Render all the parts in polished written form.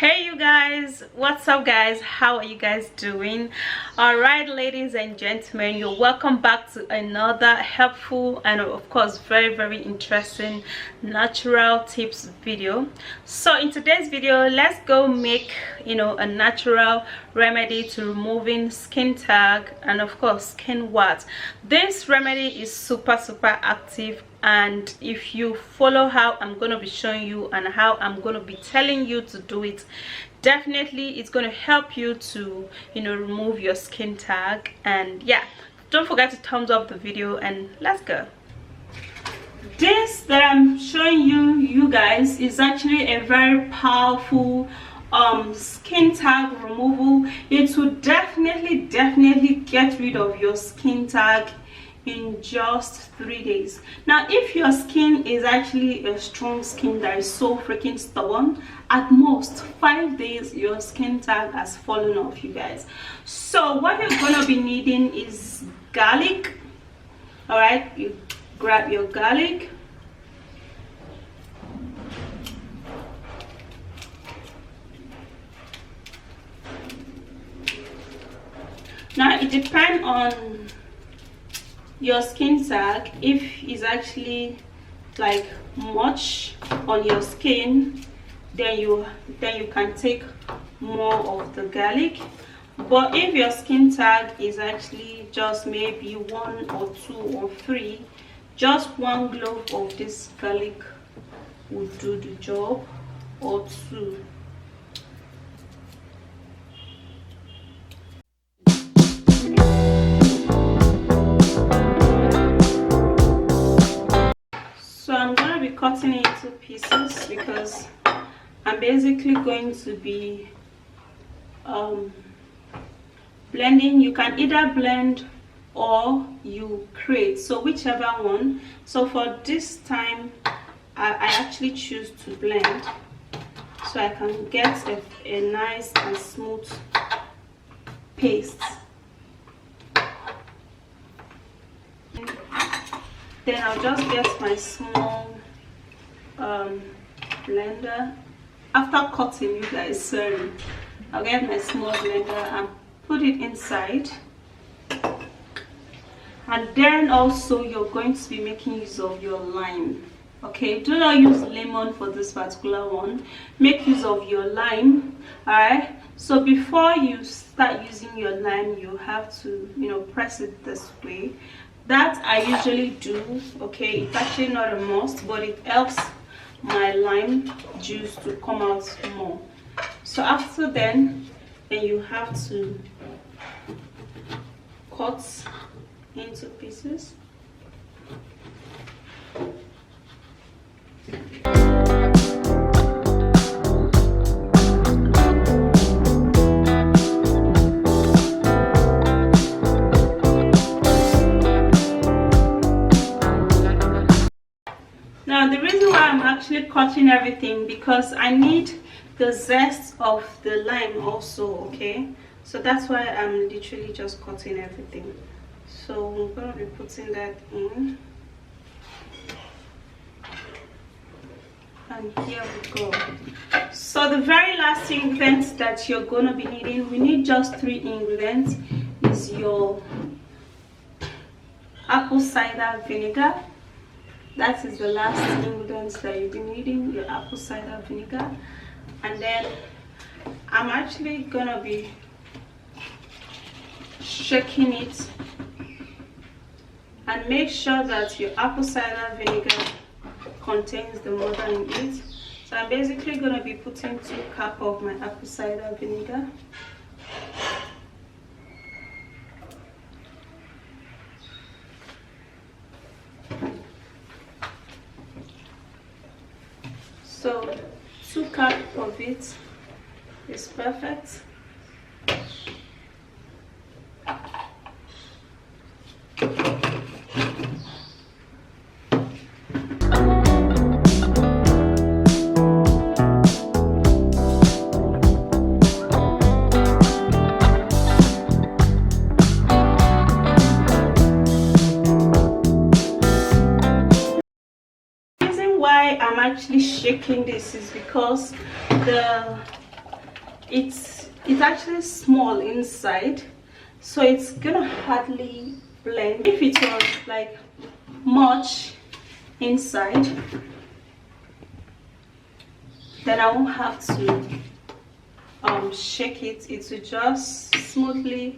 Hey you guys, what's up guys? How are you guys doing? All right, ladies and gentlemen, you're welcome back to another helpful and of course very interesting natural tips video. So in today's video, let's go make a natural remedy to removing skin tag and of course skin warts. This remedy is super active, and if you follow how I'm going to be showing you and how I'm going to be telling you to do it, definitely it's going to help you to remove your skin tag. And yeah, don't forget to thumbs up the video and let's go. This that I'm showing you guys is actually a very powerful skin tag removal. It will definitely get rid of your skin tag in just 3 days. Now if your skin is actually a strong skin that is so freaking stubborn, at most 5 days your skin tag has fallen off, you guys. So what you're gonna be needing is garlic. All right, you grab your garlic, now it depends on your skin tag. If it's actually like much on your skin, then you can take more of the garlic. But if your skin tag is actually just maybe 1 or 2 or 3, just 1 clove of this garlic will do the job, or 2. So I'm going to be cutting it into pieces because I'm basically going to be blending. You can either blend or you create, so whichever one. So for this time I actually choose to blend so I can get a nice and smooth paste. Then I'll just get my small blender. After cutting, you guys, sorry, I'll get my small blender and put it inside. And then also you're going to be making use of your lime. Okay, do not use lemon for this particular one. Make use of your lime. All right, so before you start using your lime, you have to press it this way. That I usually do. Okay, it's actually not a must, but it helps my lime juice to come out more. So after then you have to cut into pieces. Now the reason why I'm actually cutting everything, because I need the zest of the lime also. Okay, so that's why I'm literally just cutting everything. So I'm gonna be putting that in, and here we go. So the very last ingredient that you're gonna be needing, we need just 3 ingredients, is your apple cider vinegar. That is the last ingredients that you'll be needing, your apple cider vinegar. And then I'm actually gonna be shaking it, and make sure that your apple cider vinegar contains the mother in it. So I'm basically gonna be putting 2 cups of my apple cider vinegar. So 2 cups of it is perfect. Why I'm actually shaking this is because the it's actually small inside, so it's gonna hardly blend. If it was like much inside, then I won't have to shake it. It will just smoothly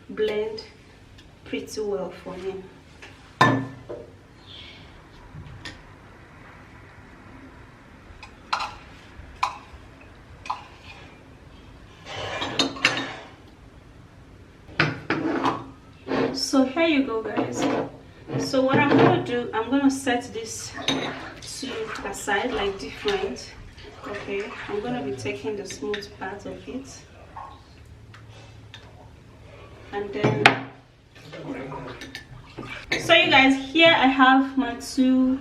blend pretty well for me. So here you go, guys. So what I'm gonna do, I'm gonna set this to aside like different. Okay, I'm gonna be taking the smooth part of it, and then so you guys, here I have my two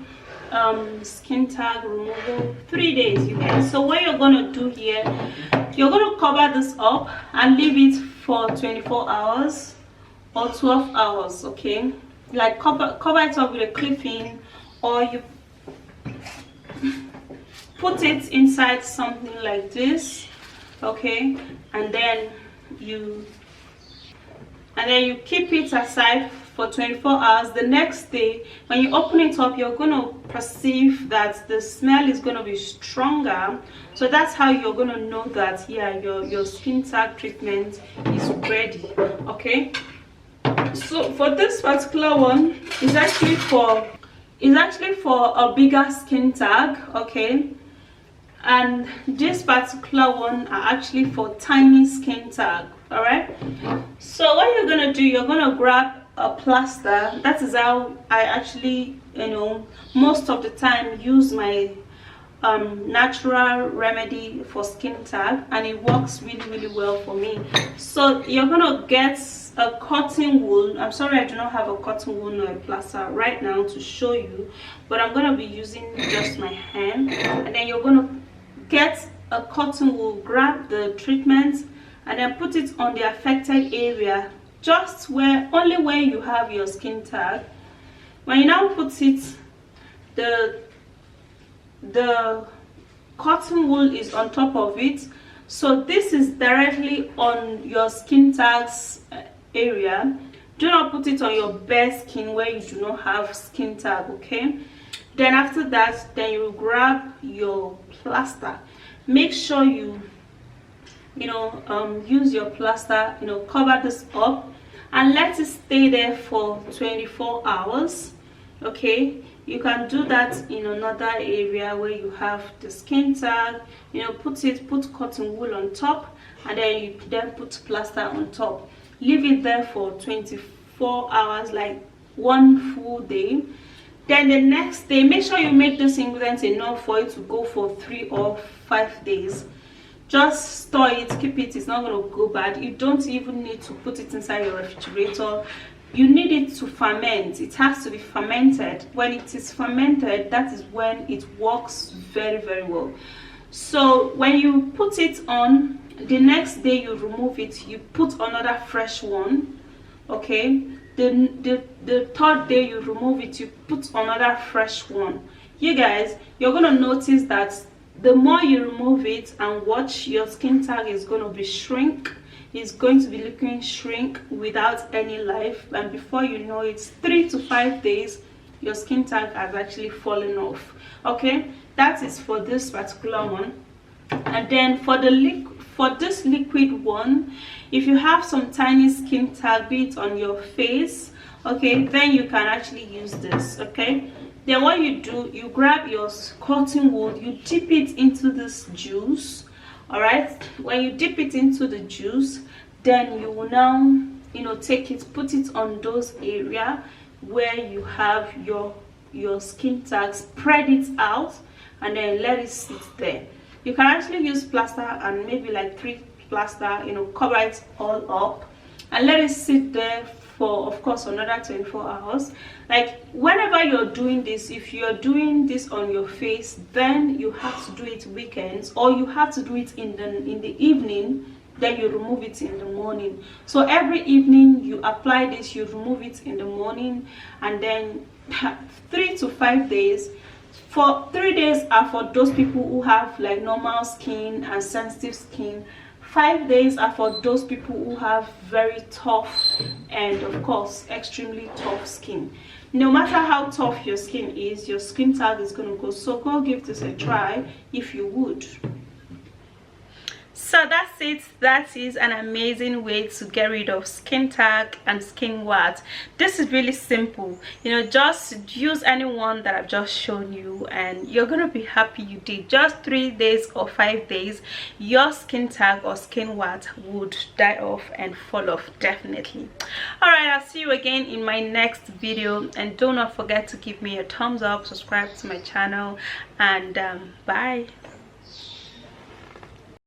skin tag removal, 3 days, you guys. So what you're gonna do here, you're gonna cover this up and leave it for 24 hours or 12 hours. Okay, like cover it up with a clip-in, or you put it inside something like this. Okay, and then you keep it aside for 24 hours. The next day when you open it up, you're going to perceive that the smell is going to be stronger. So that's how you're going to know that, yeah, your skin tag treatment is ready. Okay, so for this particular one, it's actually for a bigger skin tag. Okay, and this particular one are actually for tiny skin tag. All right, so what you're gonna do, you're gonna grab a plaster. That is how I actually, most of the time use my natural remedy for skin tag, and it works really well for me. So you're gonna get a cotton wool. I'm sorry I do not have a cotton wool or a plaster right now to show you, but I'm gonna be using just my hand. And then you're gonna get a cotton wool, grab the treatment, and then put it on the affected area, just only where you have your skin tag. When you now put it, the cotton wool is on top of it, so this is directly on your skin tags area. Do not put it on your bare skin where you do not have skin tag. Okay, then after that, then you grab your plaster. Make sure you use your plaster, cover this up and let it stay there for 24 hours. Okay, you can do that in another area where you have the skin tag. Put cotton wool on top, and then you put plaster on top. Leave it there for 24 hours, like one full day. Then the next day, make sure you make this ingredient enough for it to go for 3 or 5 days. Just store it, keep it. It's not going to go bad. You don't even need to put it inside your refrigerator. You need it to ferment. It has to be fermented. When it is fermented, that is when it works very well. So when you put it on, the next day you remove it, you put another fresh one. Okay, the third day you remove it, you put another fresh one. You guys, you're going to notice that the more you remove it and watch, your skin tag is going to be shrink. It's going to be looking shrink without any life, and before you know it, 3 to 5 days, your skin tag has actually fallen off. Okay, that is for this particular one. And then for this liquid one, if you have some tiny skin tag, be it on your face, okay, then you can actually use this. Okay, then what you do, you grab your cotton wool, you dip it into this juice. All right, when you dip it into the juice, then you will now take it, put it on those area where you have your skin tag, spread it out, and then let it sit there. You can actually use plaster, and maybe like 3 plaster, cover it all up and let it sit there for, of course, another 24 hours. Like whenever you're doing this, if you're doing this on your face, then you have to do it weekends, or you have to do it in the evening, then you remove it in the morning. So every evening you apply this, you remove it in the morning, and then 3 to 5 days, For 3 days are for those people who have like normal skin and sensitive skin. 5 days are for those people who have very tough and of course extremely tough skin. No matter how tough your skin is, your skin tag is going to go. So go give this a try if you would. So that's it. That is an amazing way to get rid of skin tag and skin warts. This is really simple. You know, just use any one that I've just shown you and you're gonna be happy you did. Just 3 days or 5 days, your skin tag or skin wart would die off and fall off, definitely. All right, I'll see you again in my next video, and do not forget to give me a thumbs up, subscribe to my channel, and bye.